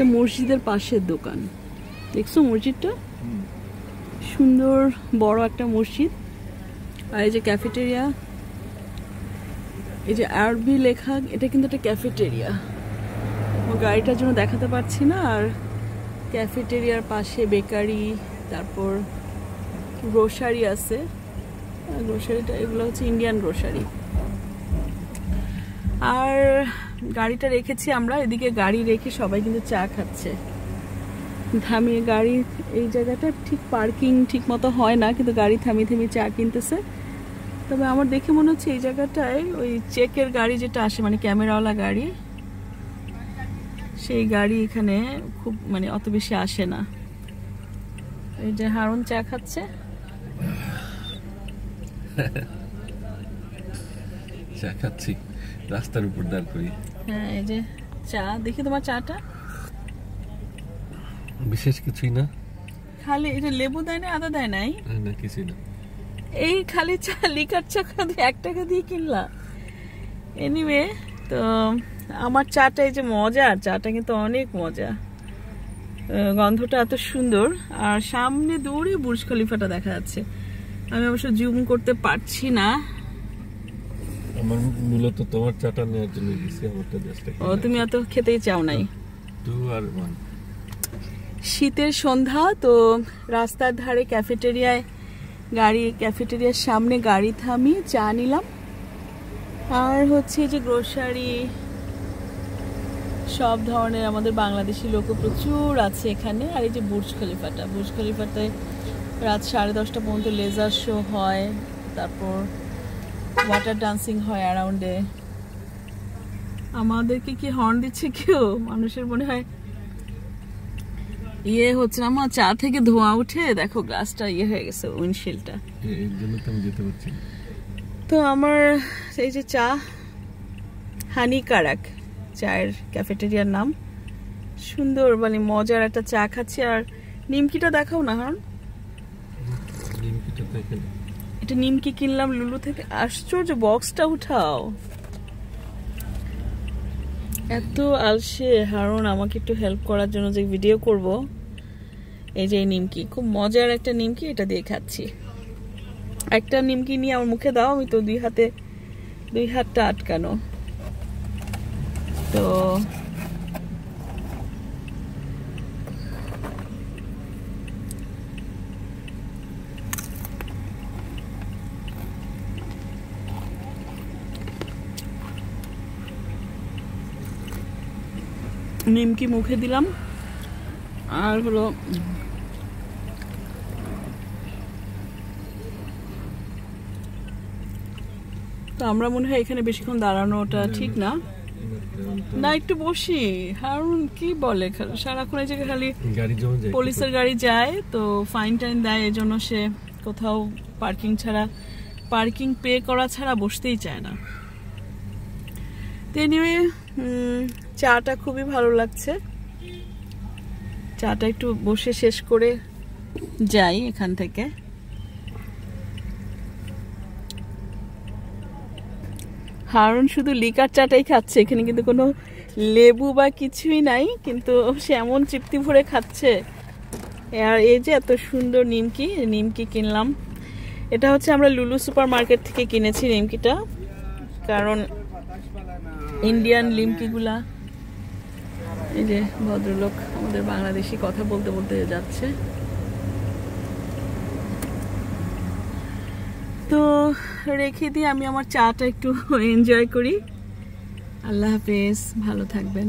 একটা মসজিদের পাশের দোকান, দেখছো মসজিদটা? সুন্দর বড় একটা মসজিদ। আর এই যে ক্যাফেটেরিয়া, এই যে আরবি লেখা, এটা কিন্তু একটা ক্যাফেটেরিয়া। গাড়িটার জন্য দেখাতে পারছি না। আর ক্যাফেটেরিয়ার পাশে বেকারি, তারপর গ্রোসারি আছে। গ্রোসারিটা এগুলো হচ্ছে ইন্ডিয়ান গ্রোসারি। আর গাড়িটা রেখেছি আমরা এদিকে, গাড়ি রেখে সবাই কিন্তু চা খাচ্ছে। থামিয়ে গাড়ি, এই জায়গাটা ঠিক পার্কিং ঠিক মতো হয় না, কিন্তু গাড়ি থামিয়ে থামিয়ে চা কিনতেছে। তবে আমার দেখে মনে হচ্ছে এই জায়গাটায় ওই চেকের গাড়ি যেটা আসে, মানে ক্যামেরাওয়ালা গাড়ি, সেই গাড়ি এখানে খুব মানে অত বেশি আসে না। এই যে হারুন চা খাচ্ছে। চা খাচ্ছি রাস্তার উপর দাঁড় করি। হ্যাঁ, এই যে চা, দেখি তোমার চাটা। বিশেষ কিছুই না, খালি এটা লেবু দেয় না, আদা দেয় নাই, না কিছুই না। এই খালি চা, লিকার চা 1 টাকা দিয়ে কিনলা। এনিওয়ে, তো আমার চাটা, এই যে মজা, চাটা কিন্তু অনেক মজা, গন্ধটা এত সুন্দর। আর সামনে দূরে বুর্জ খলিফাটা দেখা যাচ্ছে। আমি অবশ্য জুম করতে পারছি না। আমার মূলত তোমার চাটা নেওয়ার জন্য গেছি, আমারটা জাস্ট। ও, তুমি এত খেতেই চাও নাই। 2 আর 1। শীতের সন্ধ্যা, তো রাস্তার ধারে ক্যাফেটেরিয়ায় ক্যাফেটেরিয়ার সামনে গাড়ি থামিয়ে চা নিলাম। আর হচ্ছে যে গ্রোসারি, সব ধরনের আমাদের বাংলাদেশি লোক প্রচুর আছে এখানে। আর এই যে বুর্জ খলিফাটায় রাত 10:30 পর্যন্ত লেজার শো হয়, তারপর ওয়াটার ডান্সিং হয় অ্যারাউন্ডে। আমাদেরকে কি হর্ন দিচ্ছে কেউ? মানুষের মনে হয় ইয়ে হচ্ছে না, আমার চা থেকে ধোঁয়া উঠে দেখো গ্লাসটা ইয়ে হয়ে গেছে, উইন্ডশিল্ডটা। এর জন্য তো আমি যেতে পারছি না। তো আমার এই যে চা, হানি কারাক চায়ের ক্যাফেটেরিয়ার নাম, সুন্দর মানে মজার একটা চা খাচ্ছি। আর নিমকিটা দেখাও না হর্ন। নিমকিটা দেখেন, এটা নিমকি কিনলাম লুলু থেকে। আশ্চর্য, বক্সটা উঠাও। এত আলসে হারুন আমাকে একটু হেল্প করার জন্য, যে ভিডিও করব। এই যে নিমকি, খুব মজার একটা নিমকি, এটা দিয়ে খাচ্ছি। একটা নিমকি নিয়ে আমার মুখে দাও, আমি তো দুই হাতটা আটকানো। তো নিমকি মুখে দিলাম। আর হলো তো আমরা মনে হয় এখানে বেশিক্ষণ দাঁড়ানোটা ঠিক না। না, একটু বসি। হারুন কি বলে, সারাক্ষণ এই জায়গায় খালি পুলিশের গাড়ি যায়, তো ফাইন টাইন দেয়, এই জন্য সে কোথাও পার্কিং পে করা ছাড়া বসতেই চায় না। তো এনিওয়ে, চাটা খুবই ভালো লাগছে। চাটা একটু বসে শেষ করে যাই এখান থেকে। হারুন শুধু লিকার চাটাই খাচ্ছে, এখানে কিন্তু কোনো লেবু বা কিছুই নাই, কিন্তু সে এমন তৃপ্তি ভরে খাচ্ছে। আর এই যে এত সুন্দর নিমকি কিনলাম। এটা হচ্ছে আমরা লুলু সুপার মার্কেট থেকে কিনেছি নিমকিটা, কারণ ইন্ডিয়ান নিমকিগুলা, এই যে ভদ্রলোক আমাদের বাংলাদেশি কথা বলতে বলতে যাচ্ছে। তো রেখে দিয়ে আমি আমার চাটা একটু এনজয় করি। আল্লাহ হাফেজ, ভালো থাকবেন।